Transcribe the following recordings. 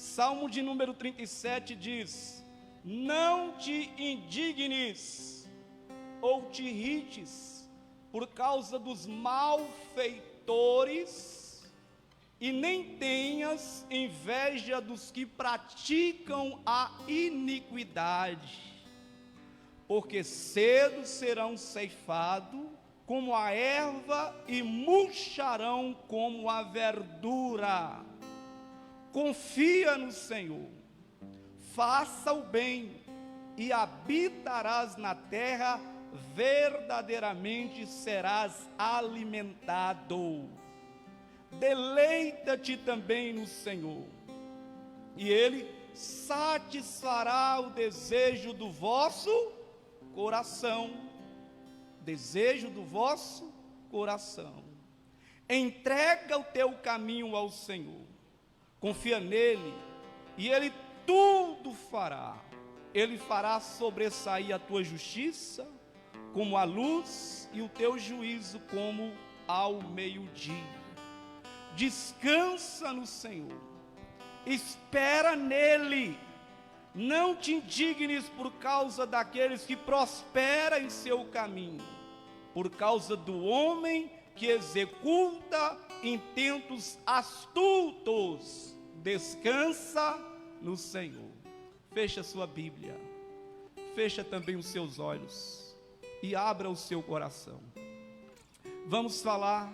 Salmo de número 37 diz: não te indignes ou te irrites por causa dos malfeitores, e nem tenhas inveja dos que praticam a iniquidade, porque cedo serão ceifados como a erva e murcharão como a verdura. Confia no Senhor, faça o bem e habitarás na terra, verdadeiramente serás alimentado. Deleita-te também no Senhor, e Ele satisfará o desejo do vosso coração. Desejo do vosso coração. Entrega o teu caminho ao Senhor, confia nele, e Ele tudo fará. Ele fará sobressair a tua justiça como a luz, e o teu juízo como ao meio-dia. Descansa no Senhor, espera nele, não te indignes por causa daqueles que prosperam em seu caminho, por causa do homem que executa intentos astutos. Descansa no Senhor. Fecha sua Bíblia, fecha também os seus olhos e abra o seu coração. Vamos falar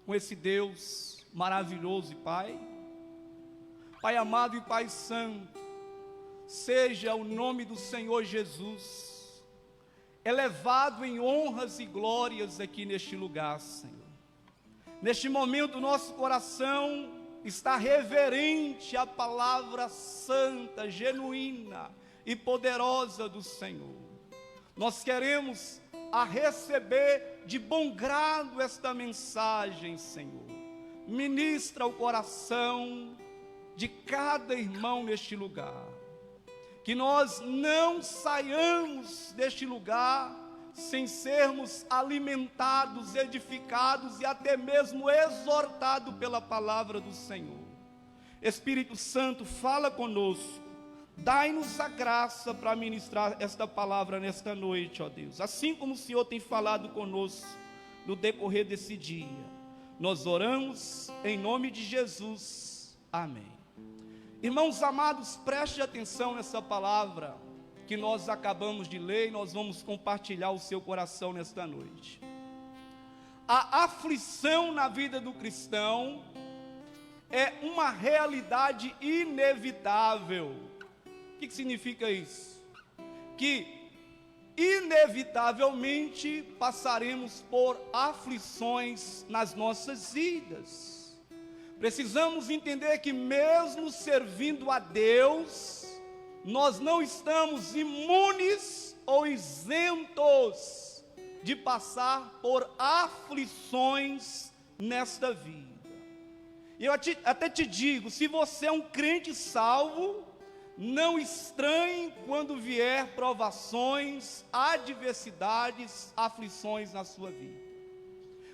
com esse Deus maravilhoso e Pai. Pai amado e Pai santo, seja o nome do Senhor Jesus elevado em honras e glórias aqui neste lugar, Senhor. Neste momento nosso coração está reverente à palavra santa, genuína e poderosa do Senhor. Nós queremos a receber de bom grado esta mensagem, Senhor. Ministra o coração de cada irmão neste lugar, que nós não saiamos deste lugar sem sermos alimentados, edificados e até mesmo exortados pela palavra do Senhor. Espírito Santo, fala conosco, dai-nos a graça para ministrar esta palavra nesta noite, ó Deus, assim como o Senhor tem falado conosco no decorrer desse dia. Nós oramos em nome de Jesus, amém. Irmãos amados, preste atenção nessa palavra que nós acabamos de ler, e nós vamos compartilhar o seu coração nesta noite. A aflição na vida do cristão é uma realidade inevitável. O que significa isso? Que inevitavelmente passaremos por aflições nas nossas vidas. Precisamos entender que mesmo servindo a Deus, nós não estamos imunes ou isentos de passar por aflições nesta vida. E eu até te digo, se você é um crente salvo, não estranhe quando vier provações, adversidades, aflições na sua vida.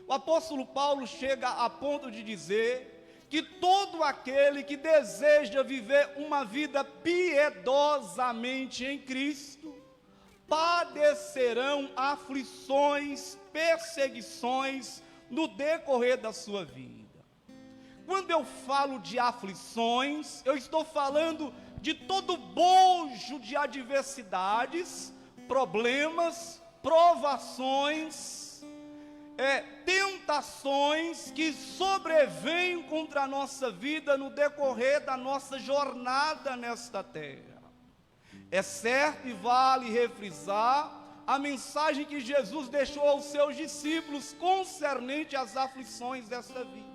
O apóstolo Paulo chega a ponto de dizer que todo aquele que deseja viver uma vida piedosamente em Cristo, padecerão aflições, perseguições no decorrer da sua vida. Quando eu falo de aflições, eu estou falando de todo bojo de adversidades, problemas, provações, tentações que sobrevêm contra a nossa vida no decorrer da nossa jornada nesta terra. É certo e vale refrisar a mensagem que Jesus deixou aos seus discípulos concernente às aflições desta vida.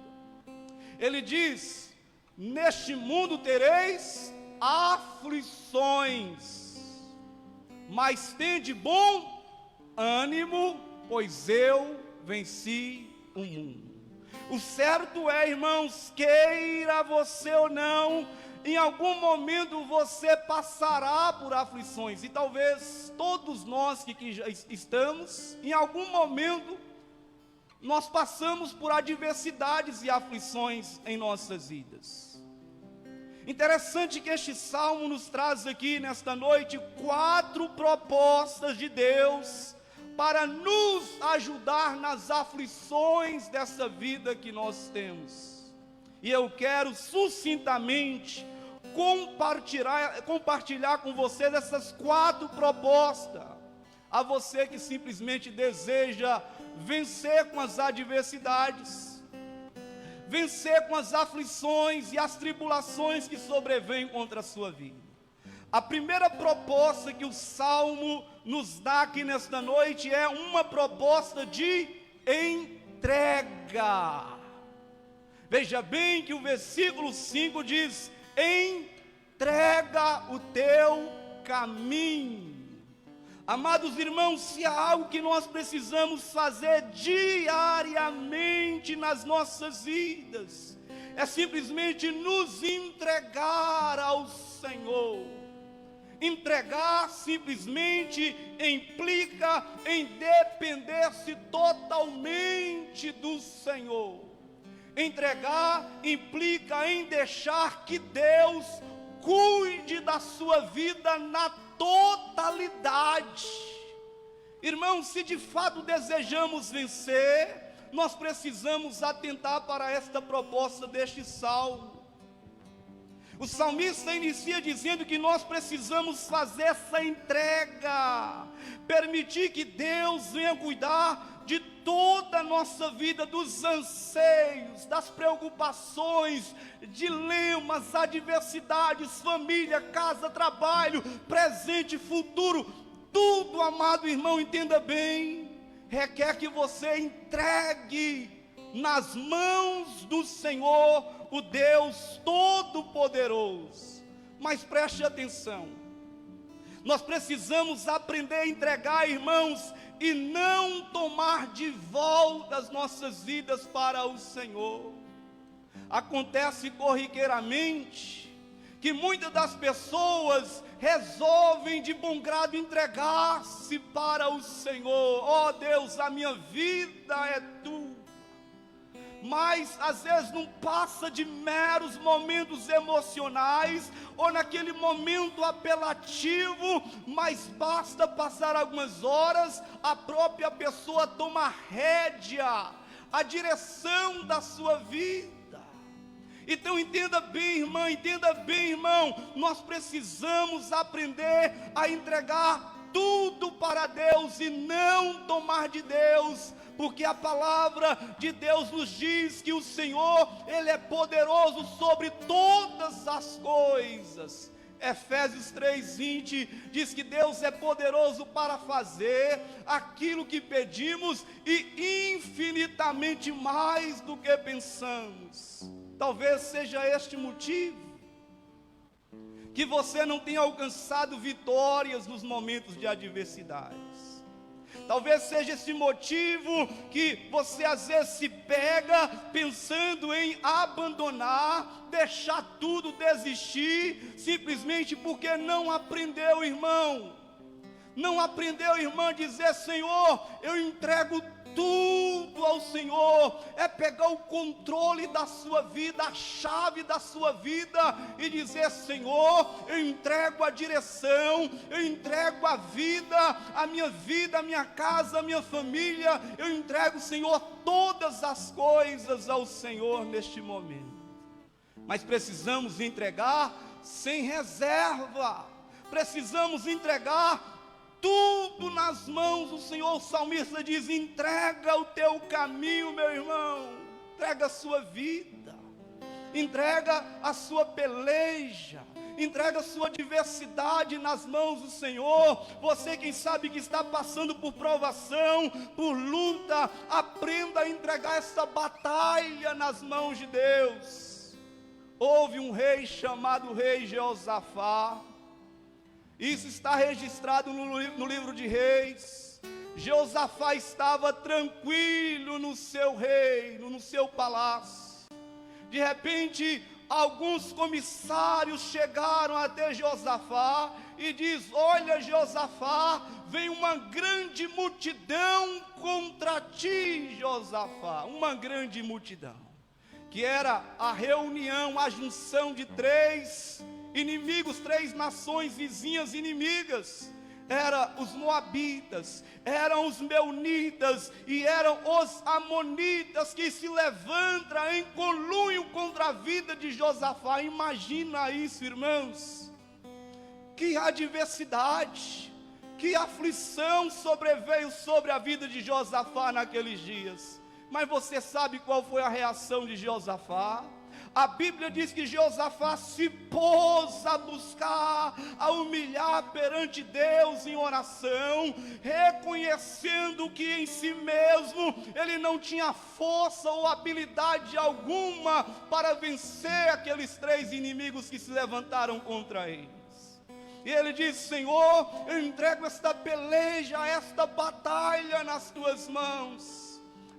Ele diz: neste mundo tereis aflições, mas tende bom ânimo, pois eu venci o mundo. O certo é, irmãos, queira você ou não, em algum momento você passará por aflições, e talvez todos nós que já estamos, em algum momento, nós passamos por adversidades e aflições em nossas vidas. Interessante que este salmo nos traz aqui nesta noite 4 propostas de Deus para nos ajudar nas aflições dessa vida que nós temos. E eu quero sucintamente compartilhar com vocês essas 4 propostas. A você que simplesmente deseja vencer com as adversidades, vencer com as aflições e as tribulações que sobrevêm contra a sua vida. A primeira proposta que o Salmo nos dá aqui nesta noite é uma proposta de entrega. Veja bem que o versículo 5 diz: entrega o teu caminho. Amados irmãos, se há algo que nós precisamos fazer diariamente nas nossas vidas, é simplesmente nos entregar ao Senhor. Entregar simplesmente implica em depender-se totalmente do Senhor. Entregar implica em deixar que Deus cuide da sua vida na totalidade. Irmãos, se de fato desejamos vencer, nós precisamos atentar para esta proposta deste salmo. O salmista inicia dizendo que nós precisamos fazer essa entrega, permitir que Deus venha cuidar de toda a nossa vida, dos anseios, das preocupações, dilemas, adversidades, família, casa, trabalho, presente, futuro, tudo, amado irmão, entenda bem, requer que você entregue nas mãos do Senhor, o Deus Todo-Poderoso. Mas preste atenção, nós precisamos aprender a entregar, irmãos, e não tomar de volta as nossas vidas para o Senhor. Acontece corriqueiramente que muitas das pessoas resolvem de bom grado entregar-se para o Senhor. Oh Deus, a minha vida é tua. Mas às vezes não passa de meros momentos emocionais, ou naquele momento apelativo, mas basta passar algumas horas, a própria pessoa toma a rédea, a direção da sua vida. Então entenda bem, irmão, nós precisamos aprender a entregar tudo para Deus e não tomar de Deus, porque a palavra de Deus nos diz que o Senhor, Ele é poderoso sobre todas as coisas. Efésios 3:20 diz que Deus é poderoso para fazer aquilo que pedimos e infinitamente mais do que pensamos. Talvez seja este motivo que você não tenha alcançado vitórias nos momentos de adversidades. Talvez seja esse motivo que você às vezes se pega pensando em abandonar, deixar tudo, desistir, simplesmente porque não aprendeu, irmão. Não aprendeu, irmã, a dizer: Senhor, eu entrego tudo ao Senhor. É pegar o controle da sua vida, a chave da sua vida e dizer: Senhor, eu entrego a direção, eu entrego a minha casa, a minha família, eu entrego, Senhor, todas as coisas ao Senhor neste momento. Mas precisamos entregar sem reserva, precisamos entregar tudo nas mãos do Senhor. O salmista diz: entrega o teu caminho, meu irmão, entrega a sua vida, entrega a sua peleja, entrega a sua diversidade nas mãos do Senhor. Você, quem sabe que está passando por provação, por luta, aprenda a entregar essa batalha nas mãos de Deus. Houve um rei chamado rei Jeosafá. Isso está registrado no livro de Reis. Jeosafá estava tranquilo no seu reino, no seu palácio. De repente, alguns comissários chegaram até Jeosafá e diz: olha, Jeosafá, vem uma grande multidão contra ti, Jeosafá, uma grande multidão. que era a reunião, a junção de três inimigos, três nações vizinhas inimigas. Eram os moabitas, eram os meunitas e eram os amonitas, que se levantam em conluio contra a vida de Josafá. Imagina isso, irmãos. Que adversidade, que aflição sobreveio sobre a vida de Josafá naqueles dias. Mas você sabe qual foi a reação de Josafá? A Bíblia diz que Josafá se pôs a buscar, a humilhar perante Deus em oração, reconhecendo que em si mesmo ele não tinha força ou habilidade alguma para vencer aqueles três inimigos que se levantaram contra eles. E ele disse: Senhor, eu entrego esta peleja, esta batalha nas tuas mãos.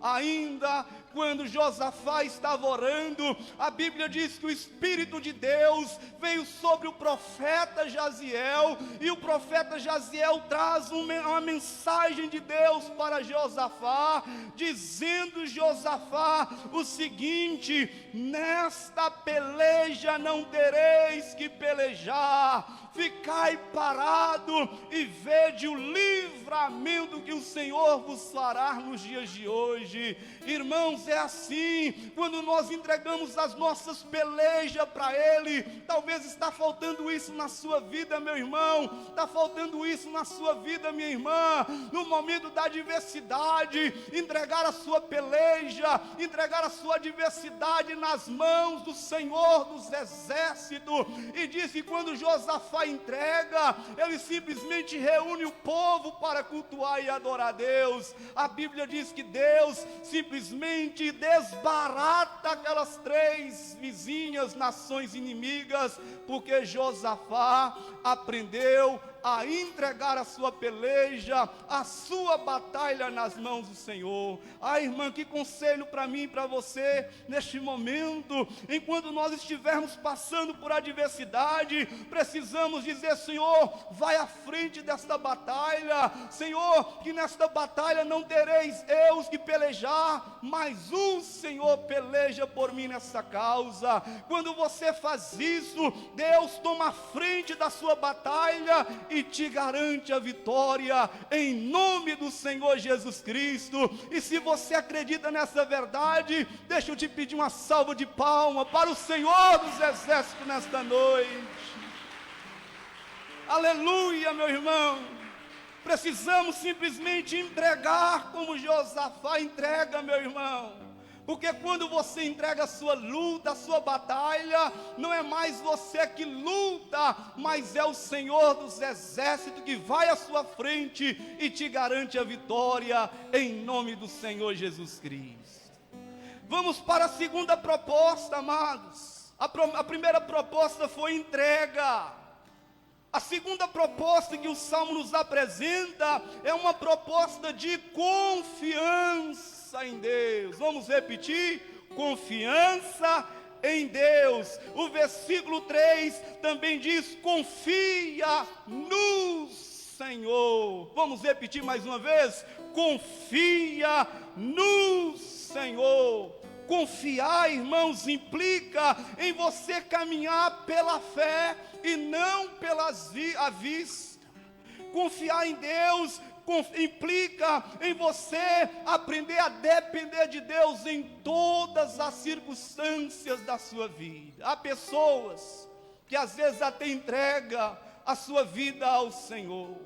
Ainda quando Josafá estava orando, a Bíblia diz que o Espírito de Deus veio sobre o profeta Jaziel, e o profeta Jaziel traz uma mensagem de Deus para Josafá, dizendo Josafá o seguinte: nesta peleja não tereis que pelejar, ficai parado e vede o livramento que o Senhor vos fará nos dias de hoje. Irmãos, é assim, quando nós entregamos as nossas pelejas para Ele. Talvez está faltando isso na sua vida, meu irmão, está faltando isso na sua vida, minha irmã. No momento da adversidade, entregar a sua peleja, entregar a sua adversidade nas mãos do Senhor dos exércitos. E diz que quando Josafá entrega, ele simplesmente reúne o povo para cultuar e adorar a Deus. A Bíblia diz que Deus simplesmente desbarata aquelas três vizinhas nações inimigas, porque Josafá aprendeu a entregar a sua peleja, a sua batalha nas mãos do Senhor. Irmã, que conselho para mim e para você neste momento, enquanto nós estivermos passando por adversidade, precisamos dizer: Senhor, vai à frente desta batalha. Senhor, que nesta batalha não tereis eu que pelejar, mas o Senhor peleja por mim nessa causa. Quando você faz isso, Deus toma a frente da sua batalha e te garante a vitória, em nome do Senhor Jesus Cristo. E se você acredita nessa verdade, deixa eu te pedir uma salva de palmas para o Senhor dos exércitos nesta noite. Aleluia, meu irmão. Precisamos simplesmente entregar como Josafá entrega, meu irmão. Porque quando você entrega a sua luta, a sua batalha, não é mais você que luta, mas é o Senhor dos exércitos que vai à sua frente e te garante a vitória, em nome do Senhor Jesus Cristo. Vamos para a segunda proposta, amados. A primeira proposta foi entrega. A segunda proposta que o Salmo nos apresenta é uma proposta de confiança em Deus. Vamos repetir: confiança em Deus. O versículo 3 também diz: confia no Senhor. Vamos repetir mais uma vez: confia no Senhor. Confiar, irmãos, implica em você caminhar pela fé e não pela vista. Confiar em Deus implica em você aprender a depender de Deus em todas as circunstâncias da sua vida. Há pessoas que às vezes até entregam a sua vida ao Senhor,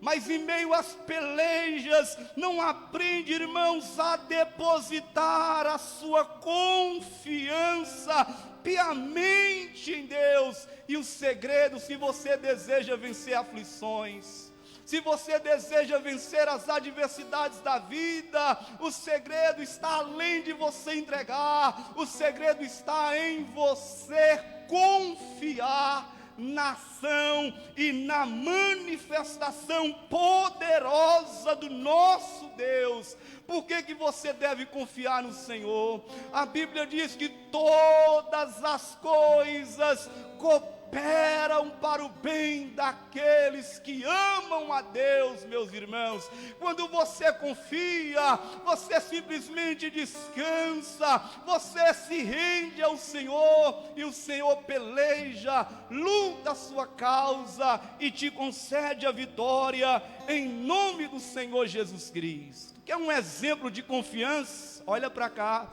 mas em meio às pelejas não aprende, irmãos, a depositar a sua confiança piamente em Deus. E o segredo, se você deseja vencer aflições, se você deseja vencer as adversidades da vida, o segredo está além de você entregar, o segredo está em você confiar na ação e na manifestação poderosa do nosso Deus. Por que você deve confiar no Senhor? A Bíblia diz que todas as coisas cooperam cooperam para o bem daqueles que amam a Deus, meus irmãos. Quando você confia, você simplesmente descansa, você se rende ao Senhor, e o Senhor peleja, luta a sua causa e te concede a vitória, em nome do Senhor Jesus Cristo. Quer um exemplo de confiança? Olha para cá.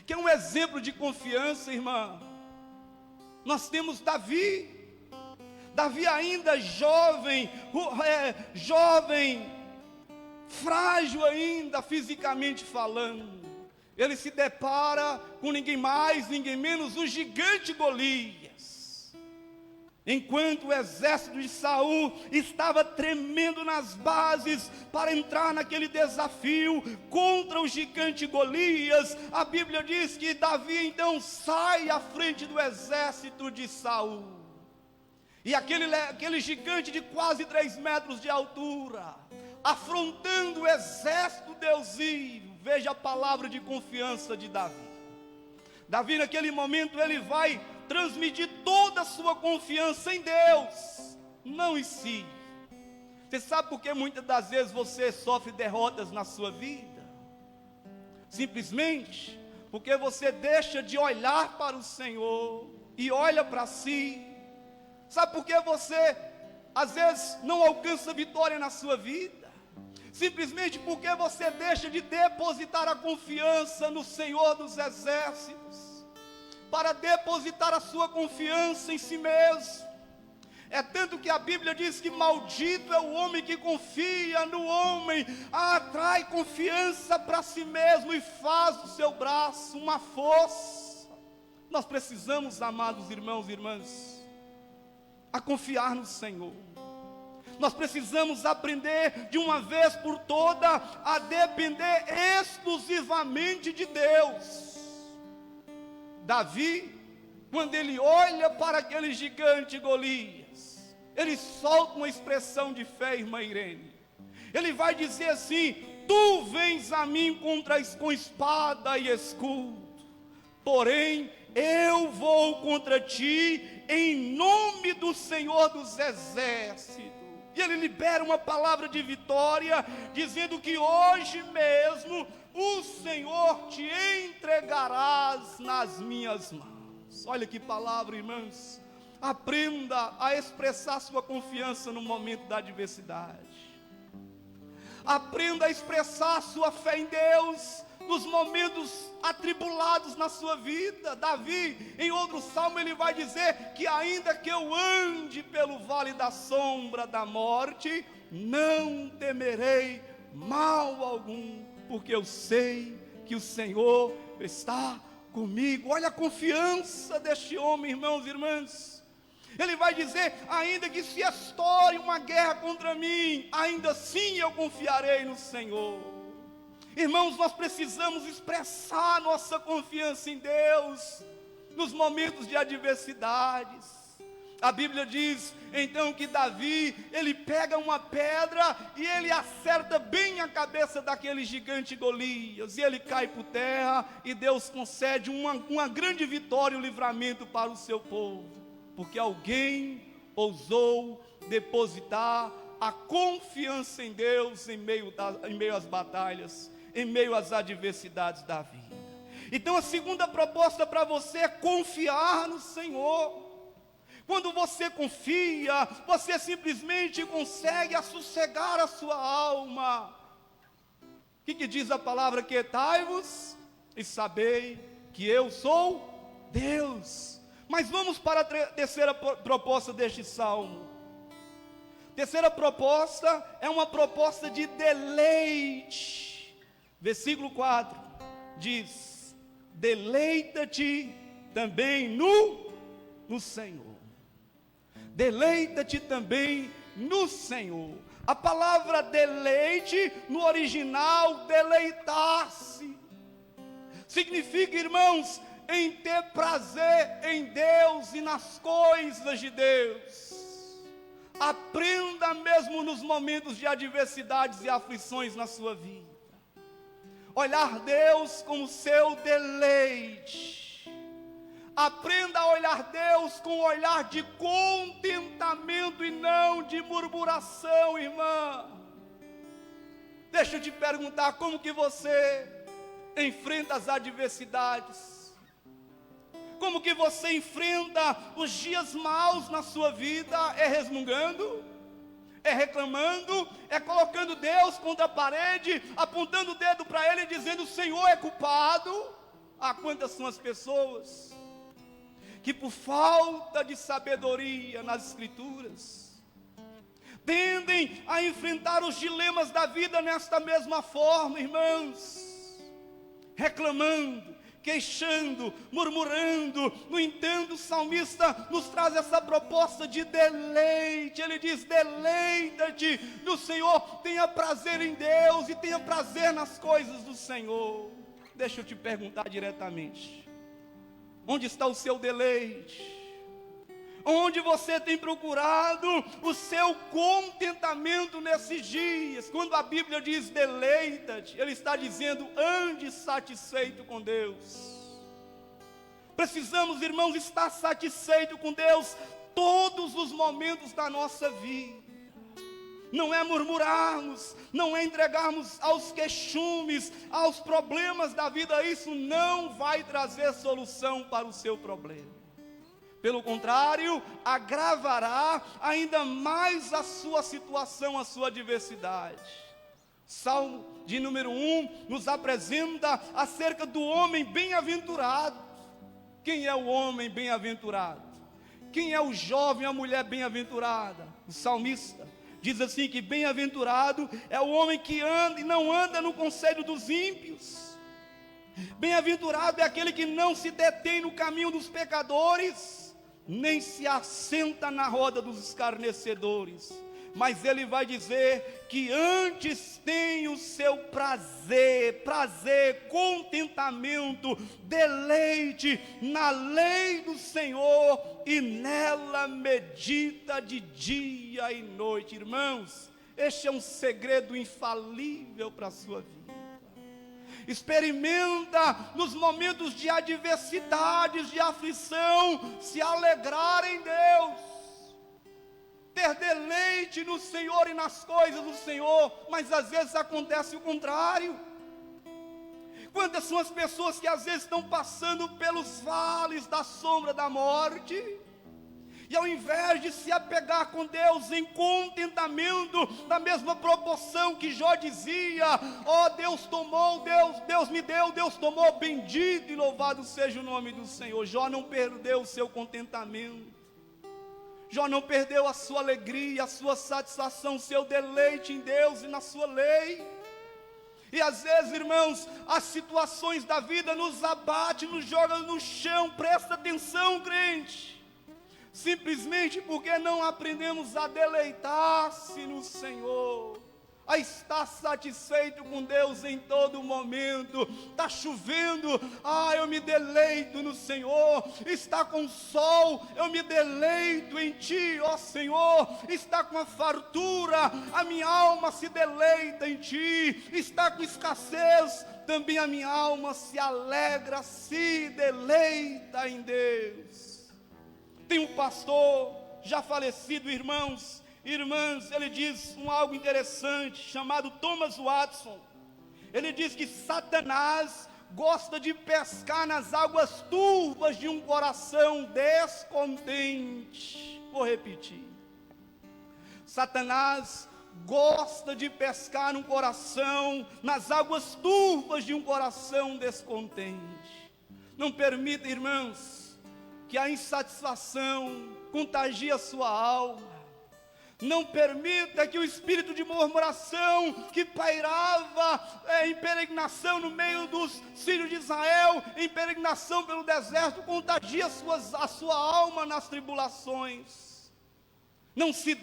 Quer um exemplo de confiança, irmã? Nós temos Davi. Davi ainda jovem, frágil ainda, fisicamente falando. Ele se depara com ninguém mais, ninguém menos, o gigante Golias. Enquanto o exército de Saul estava tremendo nas bases para entrar naquele desafio contra o gigante Golias, a Bíblia diz que Davi então sai à frente do exército de Saul. E aquele gigante de quase 3 metros de altura, afrontando o exército deusívo, veja a palavra de confiança de Davi. Davi naquele momento ele vai transmitir toda a sua confiança em Deus, não em si. Você sabe por que muitas das vezes você sofre derrotas na sua vida? Simplesmente porque você deixa de olhar para o Senhor e olha para si. Sabe por que você às vezes não alcança vitória na sua vida? Simplesmente porque você deixa de depositar a confiança no Senhor dos exércitos, para depositar a sua confiança em si mesmo. É tanto que a Bíblia diz que maldito é o homem que confia no homem, atrai confiança para si mesmo e faz do seu braço uma força. Nós precisamos, amados irmãos e irmãs, a confiar no Senhor. Nós precisamos aprender de uma vez por toda a depender exclusivamente de Deus. Davi, quando ele olha para aquele gigante Golias, ele solta uma expressão de fé, irmã Irene. Ele vai dizer assim: tu vens a mim com espada e escudo, porém eu vou contra ti em nome do Senhor dos exércitos. E ele libera uma palavra de vitória, dizendo que hoje mesmo o Senhor te entregarás nas minhas mãos. Olha que palavra, irmãos. Aprenda a expressar sua confiança no momento da adversidade. Aprenda a expressar sua fé em Deus nos momentos atribulados na sua vida. Davi, em outro salmo, ele vai dizer que ainda que eu ande pelo vale da sombra da morte, não temerei mal algum, porque eu sei que o Senhor está comigo. Olha a confiança deste homem, irmãos e irmãs. Ele vai dizer: ainda que se estoure uma guerra contra mim, ainda assim eu confiarei no Senhor. Irmãos, nós precisamos expressar nossa confiança em Deus nos momentos de adversidades. A Bíblia diz então que Davi, ele pega uma pedra e ele acerta bem a cabeça daquele gigante Golias, e ele cai por terra, e Deus concede uma grande vitória e um livramento para o seu povo, porque alguém ousou depositar a confiança em Deus em meio às batalhas, em meio às adversidades da vida. Então a segunda proposta para você é confiar no Senhor. Quando você confia, você simplesmente consegue assossegar a sua alma. O que diz a palavra? Quietai-vos e sabei que eu sou Deus. Mas vamos para a terceira proposta deste salmo. Terceira proposta é uma proposta de deleite. Versículo 4 diz: deleita-te também no Senhor. Deleita-te também no Senhor. A palavra deleite, no original, deleitar-se, significa, irmãos, em ter prazer em Deus e nas coisas de Deus. Aprenda mesmo nos momentos de adversidades e aflições na sua vida, olhar Deus como seu deleite. Aprenda a olhar Deus com um olhar de contentamento e não de murmuração, irmã. Deixa eu te perguntar, como que você enfrenta as adversidades? Como que você enfrenta os dias maus na sua vida? É resmungando? É reclamando? É colocando Deus contra a parede, apontando o dedo para Ele e dizendo: o Senhor é culpado? Ah, quantas são as pessoas que por falta de sabedoria nas Escrituras tendem a enfrentar os dilemas da vida nesta mesma forma, irmãos, reclamando, queixando, murmurando. No entanto, o salmista nos traz essa proposta de deleite. Ele diz: deleita-te no Senhor, tenha prazer em Deus e tenha prazer nas coisas do Senhor. Deixa eu te perguntar diretamente: onde está o seu deleite? Onde você tem procurado o seu contentamento nesses dias? Quando a Bíblia diz deleita-te, Ele está dizendo: ande satisfeito com Deus. Precisamos, irmãos, estar satisfeito com Deus todos os momentos da nossa vida. Não é murmurarmos, não é entregarmos aos queixumes, aos problemas da vida. Isso não vai trazer solução para o seu problema. Pelo contrário, agravará ainda mais a sua situação, a sua adversidade. Salmo de número 1 nos apresenta acerca do homem bem-aventurado. Quem é o homem bem-aventurado? Quem é o jovem, a mulher bem-aventurada? O salmista diz assim que bem-aventurado é o homem que anda e não anda no conselho dos ímpios. Bem-aventurado é aquele que não se detém no caminho dos pecadores, nem se assenta na roda dos escarnecedores, mas ele vai dizer que antes tem o seu prazer, contentamento, deleite na lei do Senhor, e nela medita de dia e noite. Irmãos, este é um segredo infalível para a sua vida. Experimenta nos momentos de adversidades, de aflição, se alegrar em Deus, ter deleite no Senhor e nas coisas do Senhor. Mas às vezes acontece o contrário. Quantas são as pessoas que às vezes estão passando pelos vales da sombra da morte, e ao invés de se apegar com Deus em contentamento, na mesma proporção que Jó dizia: ó, Deus tomou, Deus me deu, Deus tomou, bendito e louvado seja o nome do Senhor. Jó não perdeu o seu contentamento, Jó não perdeu a sua alegria, a sua satisfação, o seu deleite em Deus e na sua lei. E às vezes, irmãos, as situações da vida nos abatem, nos jogam no chão. Presta atenção, crente. Simplesmente porque não aprendemos a deleitar-se no Senhor, a estar satisfeito com Deus em todo momento. Está chovendo, eu me deleito no Senhor. Está com sol, eu me deleito em Ti, ó Senhor. Está com a fartura, a minha alma se deleita em Ti. Está com escassez, também a minha alma se alegra, se deleita em Deus. Tem um pastor já falecido, irmãos, irmãs, ele diz algo interessante, chamado Thomas Watson. Ele diz que Satanás gosta de pescar nas águas turvas de um coração descontente. Vou repetir: Satanás gosta de pescar um coração nas águas turvas de um coração descontente. Não permita, irmãos, que a insatisfação contagie a sua alma. Não permita que o espírito de murmuração que pairava em peregrinação no meio dos filhos de Israel, em peregrinação pelo deserto, contagie a sua alma nas tribulações. Não se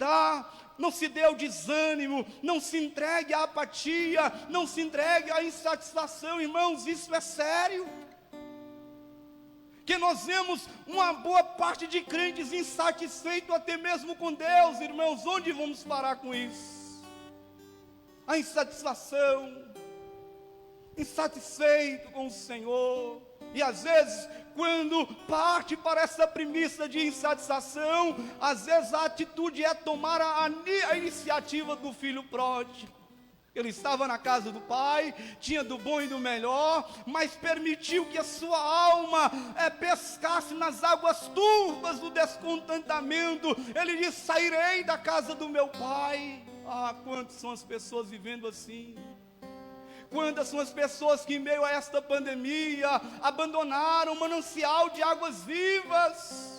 dê ao desânimo, não se entregue à apatia, não se entregue à insatisfação, irmãos, isso é sério. Que nós vemos uma boa parte de crentes insatisfeitos até mesmo com Deus, irmãos. Onde vamos parar com isso? A insatisfação, insatisfeito com o Senhor, E às vezes, quando parte para essa premissa de insatisfação, às vezes a atitude é tomar a iniciativa do filho pródigo. Ele estava na casa do pai, tinha do bom e do melhor, mas permitiu que a sua alma pescasse nas águas turvas do descontentamento. Ele disse: sairei da casa do meu pai. Ah, quantas são as pessoas vivendo assim? Quantas são as pessoas que em meio a esta pandemia abandonaram o manancial de águas vivas?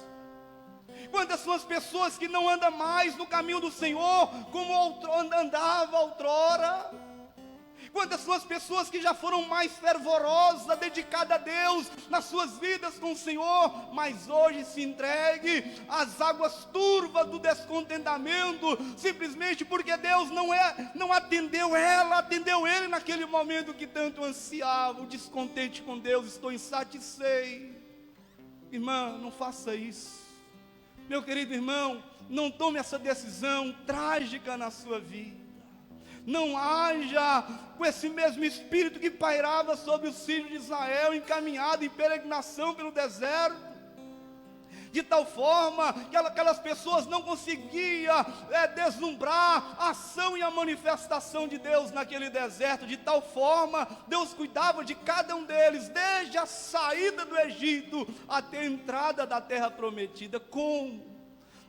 Quantas são as pessoas que não andam mais no caminho do Senhor como andava outrora? Quantas são as pessoas que já foram mais fervorosas, dedicadas a Deus nas suas vidas com o Senhor, mas hoje se entregue às águas turvas do descontentamento, simplesmente porque Deus não atendeu ela, atendeu ele naquele momento que tanto ansiava, o descontente com Deus, estou insatisfeito. Irmã, não faça isso. Meu querido irmão, não tome essa decisão trágica na sua vida. Não haja com esse mesmo espírito que pairava sobre os filhos de Israel, encaminhado em peregrinação pelo deserto, de tal forma que aquelas pessoas não conseguiam deslumbrar a ação e a manifestação de Deus naquele deserto. De tal forma, Deus cuidava de cada um deles, desde a saída do Egito até a entrada da terra prometida. Como?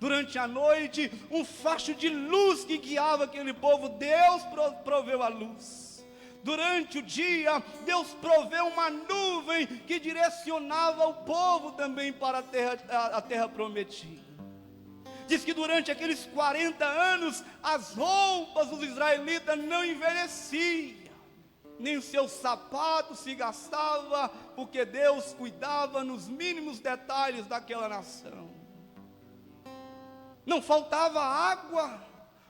Durante a noite, um facho de luz que guiava aquele povo. Deus proveu a luz. Durante o dia, Deus proveu uma nuvem que direcionava o povo também para a terra prometida. Diz que durante aqueles 40 anos, as roupas dos israelitas não envelheciam, nem os seus sapatos se gastavam, porque Deus cuidava nos mínimos detalhes daquela nação. Não faltava água,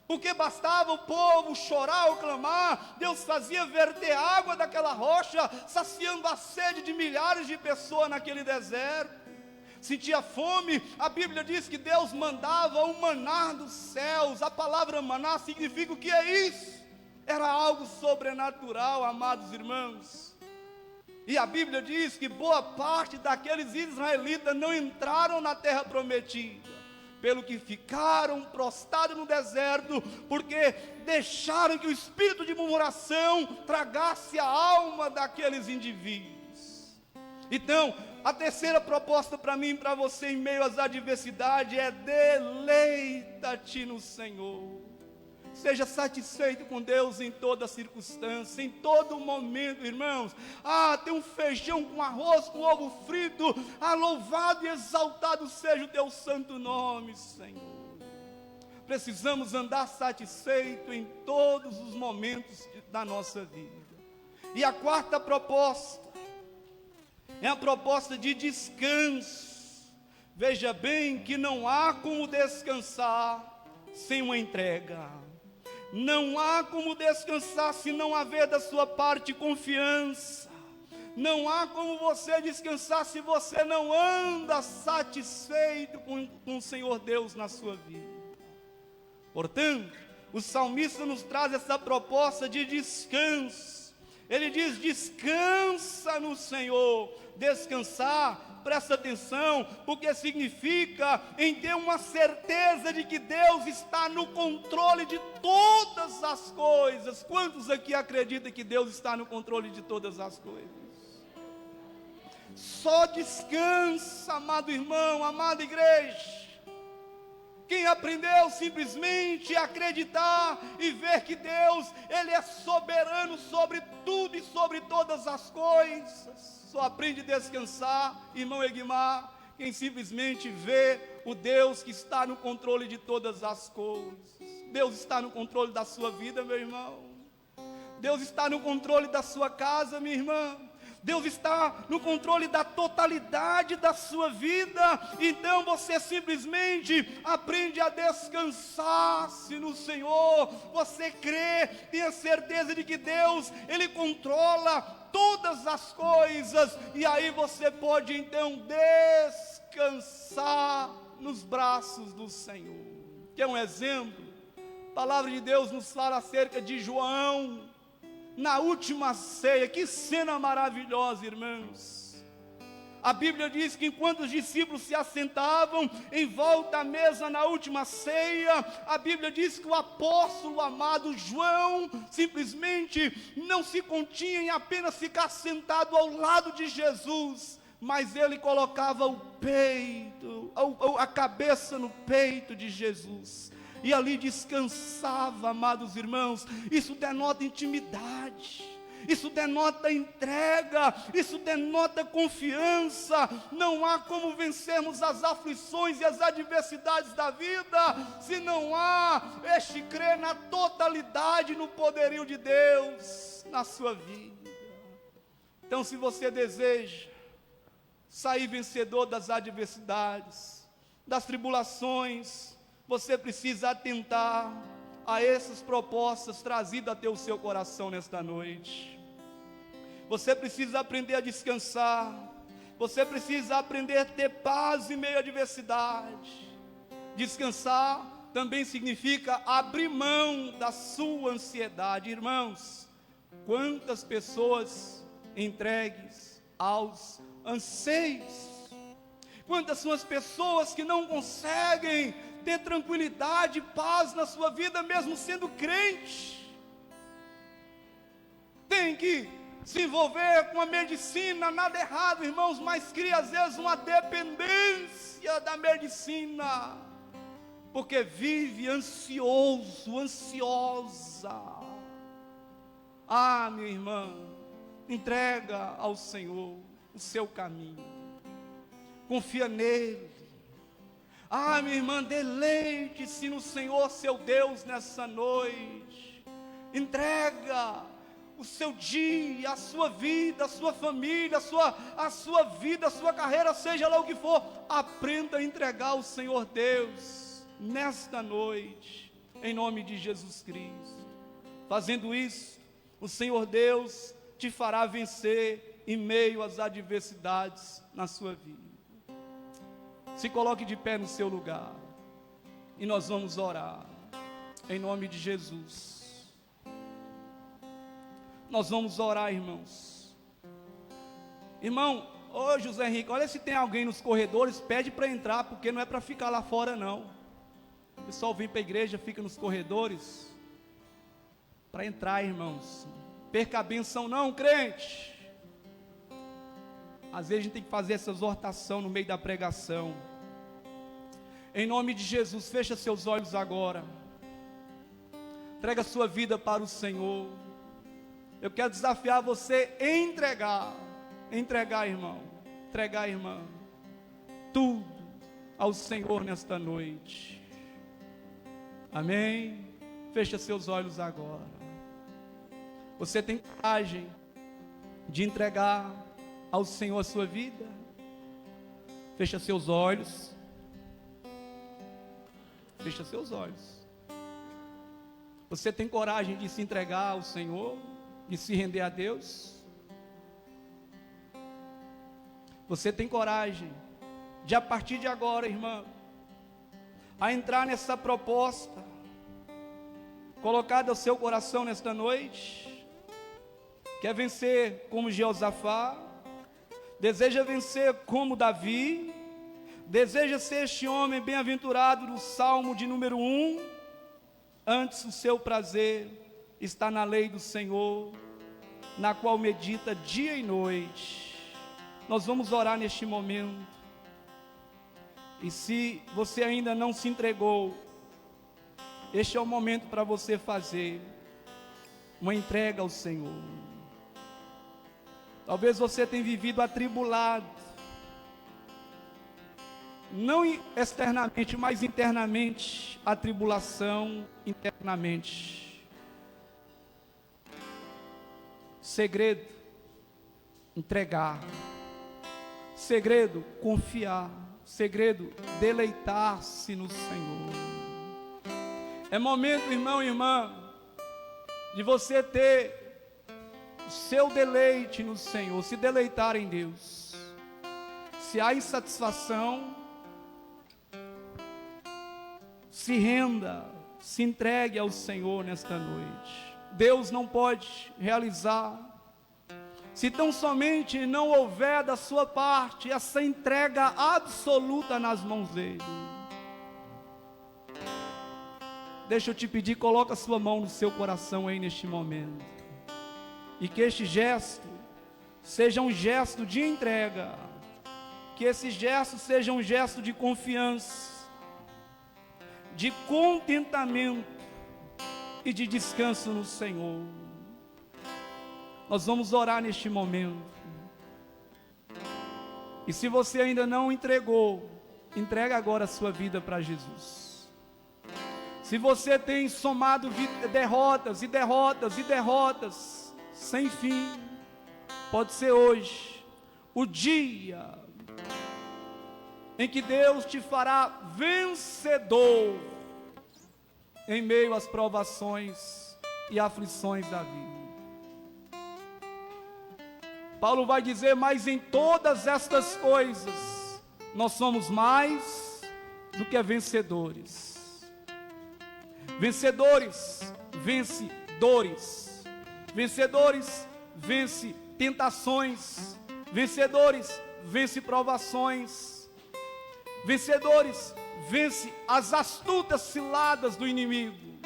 porque bastava o povo chorar ou clamar, Deus fazia verter água daquela rocha, saciando a sede de milhares de pessoas naquele deserto. Sentia fome, a Bíblia diz que Deus mandava o maná dos céus. A palavra maná significa o que é isso? Era algo sobrenatural, amados irmãos. E a Bíblia diz que boa parte daqueles israelitas não entraram na terra prometida, pelo que ficaram prostrados no deserto, porque deixaram que o espírito de murmuração tragasse a alma daqueles indivíduos. Então, a terceira proposta para mim e para você em meio às adversidades é: deleita-te no Senhor. Seja satisfeito com Deus em toda circunstância, em todo momento, irmãos. Tem um feijão com arroz, com ovo frito. Louvado e exaltado seja o teu santo nome, Senhor. Precisamos andar satisfeito em todos os momentos da nossa vida. E a quarta proposta é a proposta de descanso. Veja bem que não há como descansar sem uma entrega. Não há como descansar se não haver da sua parte confiança. Não há como você descansar se você não anda satisfeito com o Senhor Deus na sua vida. Portanto, o salmista nos traz essa proposta de descanso. Ele diz: descansa no Senhor. Descansar, presta atenção, porque significa em ter uma certeza de que Deus está no controle de todas as coisas. Quantos aqui acreditam que Deus está no controle de todas as coisas? Só descansa, amado irmão, amada igreja. Quem aprendeu simplesmente a acreditar e ver que Deus, Ele é soberano sobre tudo e sobre todas as coisas, só aprende a descansar, irmão Egmar, quem simplesmente vê o Deus que está no controle de todas as coisas. Deus está no controle da sua vida, meu irmão. Deus está no controle da sua casa, minha irmã. Deus está no controle da totalidade da sua vida. Então você simplesmente aprende a descansar-se no Senhor. Você crê, tenha certeza de que Deus, Ele controla todas as coisas. E aí você pode então descansar nos braços do Senhor. Que é um exemplo. A palavra de Deus nos fala acerca de João na última ceia. Que cena maravilhosa, irmãos. A Bíblia diz que enquanto os discípulos se assentavam em volta à mesa na última ceia, a Bíblia diz que o apóstolo amado João simplesmente não se continha em apenas ficar sentado ao lado de Jesus, mas ele colocava o peito, a cabeça no peito de Jesus, e ali descansava, amados irmãos. Isso denota intimidade, isso denota entrega, isso denota confiança. Não há como vencermos as aflições e as adversidades da vida, se não há este crer na totalidade, no poderio de Deus na sua vida. Então, se você deseja sair vencedor das adversidades, das tribulações, você precisa atentar a essas propostas trazidas até o seu coração nesta noite. Você precisa aprender a descansar, você precisa aprender a ter paz em meio à adversidade. Descansar também significa abrir mão da sua ansiedade. Irmãos, quantas pessoas entregues aos anseios, quantas são as pessoas que não conseguem ter tranquilidade e paz na sua vida, mesmo sendo crente. Tem que se envolver com a medicina, nada errado, irmãos, mas cria às vezes uma dependência da medicina, porque vive ansioso, ansiosa. Ah, minha irmã, entrega ao Senhor o seu caminho, confia nele. Ah, minha irmã, deleite-se no Senhor seu Deus nessa noite. Entrega o seu dia, a sua vida, a sua família, a sua vida, a sua carreira, seja lá o que for. Aprenda a entregar ao Senhor Deus nesta noite, em nome de Jesus Cristo. Fazendo isso, o Senhor Deus te fará vencer em meio às adversidades na sua vida. Se coloque de pé no seu lugar e nós vamos orar em nome de Jesus. Nós vamos orar, irmãos. Irmão, ô José Henrique, olha se tem alguém nos corredores, pede para entrar, porque não é para ficar lá fora não. O pessoal vem para a igreja, fica nos corredores para entrar, irmãos. Perca a benção não, crente. Às vezes a gente tem que fazer essa exortação no meio da pregação. Em nome de Jesus, fecha seus olhos agora. Entrega a sua vida para o Senhor. Eu quero desafiar você a entregar, irmão, entregar, irmã, tudo ao Senhor nesta noite. Amém? Fecha seus olhos agora. Você tem coragem de entregar ao Senhor a sua vida? Fecha seus olhos. Fecha seus olhos. Você tem coragem de se entregar ao Senhor, de se render a Deus? Você tem coragem de, a partir de agora, irmã, a entrar nessa proposta colocada ao seu coração nesta noite? Quer vencer como Jeosafá? Deseja vencer como Davi? Deseja ser este homem bem-aventurado do Salmo de número 1? Antes o seu prazer está na lei do Senhor, na qual medita dia e noite. Nós vamos orar neste momento. E se você ainda não se entregou, este é o momento para você fazer uma entrega ao Senhor. Talvez você tenha vivido atribulado, não externamente, mas internamente, a tribulação internamente. Segredo, entregar. Segredo, confiar. Segredo, deleitar-se no Senhor. É momento, irmão e irmã, de você ter o seu deleite no Senhor, se deleitar em Deus. Se há insatisfação, se renda, se entregue ao Senhor nesta noite. Deus não pode realizar se tão somente não houver da sua parte essa entrega absoluta nas mãos dele. Deixa eu te pedir, coloca a sua mão no seu coração aí neste momento, e que este gesto seja um gesto de entrega, que esse gesto seja um gesto de confiança, de contentamento e de descanso no Senhor. Nós vamos orar neste momento, e se você ainda não entregou, entrega agora a sua vida para Jesus. Se você tem somado derrotas e derrotas e derrotas sem fim, pode ser hoje o dia em que Deus te fará vencedor em meio às provações e aflições da vida. Paulo vai dizer: mas em todas estas coisas nós somos mais do que vencedores. Vencedores vence dores, vencedores vence tentações, vencedores vence provações, vencedores vence as astutas ciladas do inimigo.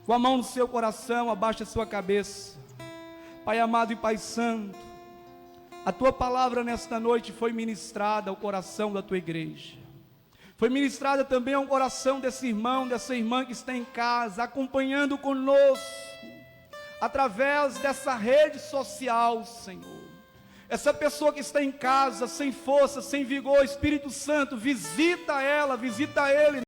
Com a mão no seu coração, abaixa a sua cabeça. Pai amado e Pai santo, a tua palavra nesta noite foi ministrada ao coração da tua igreja. Foi ministrada também ao coração desse irmão, dessa irmã que está em casa, acompanhando conosco, através dessa rede social, Senhor. Essa pessoa que está em casa, sem força, sem vigor, Espírito Santo, visita ela, visita ele.